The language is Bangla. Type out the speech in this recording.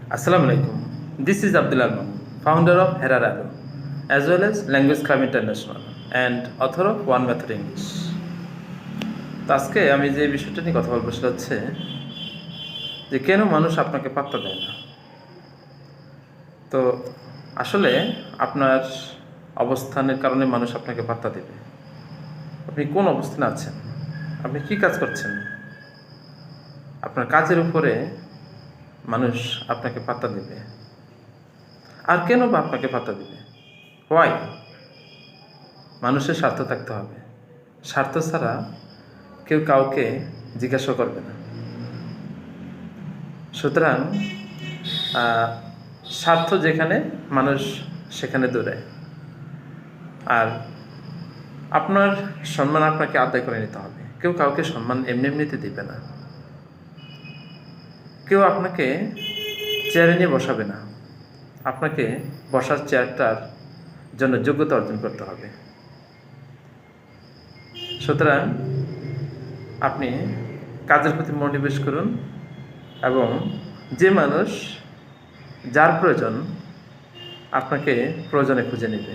Assalamu alaikum. This is Abdul Alman, founder of Herarado, as well as Language Club International and author of One Method English. তো আজকে আমি যে বিষয়টা নিয়ে কথা বলবো সেটা হচ্ছে যে কেন মানুষ আপনাকে পাত্তা দেয় না। তো আসলে আপনার অবস্থানের কারণে মানুষ আপনাকে পাত্তা দেবে। আপনি কোন অবস্থানে আছেন, আপনি কি কাজ করছেন, আপনার কাজের উপরে মানুষ আপনাকে পাত্তা দেবে। আর কেন বা আপনাকে পাত্তা দেবে? হোয়াই? মানুষের স্বার্থ থাকতে হবে। স্বার্থ ছাড়া কেউ কাউকে জিজ্ঞাসা করবে না। সুতরাং স্বার্থ যেখানে, মানুষ সেখানে দৌড়ায়। আর আপনার সম্মান আপনাকে আদায় করে নিতে হবে। কেউ কাউকে সম্মান এমনি এমনিতে দিবে না। কেউ আপনাকে চেয়ারে নিয়ে বসাবে না। আপনাকে বসার চেয়ারটার জন্য যোগ্যতা অর্জন করতে হবে। সুতরাং আপনি কাজের প্রতি মনোনিবেশ করুন এবং যে মানুষ যার প্রয়োজন আপনাকে প্রয়োজনে খুঁজে নেবে।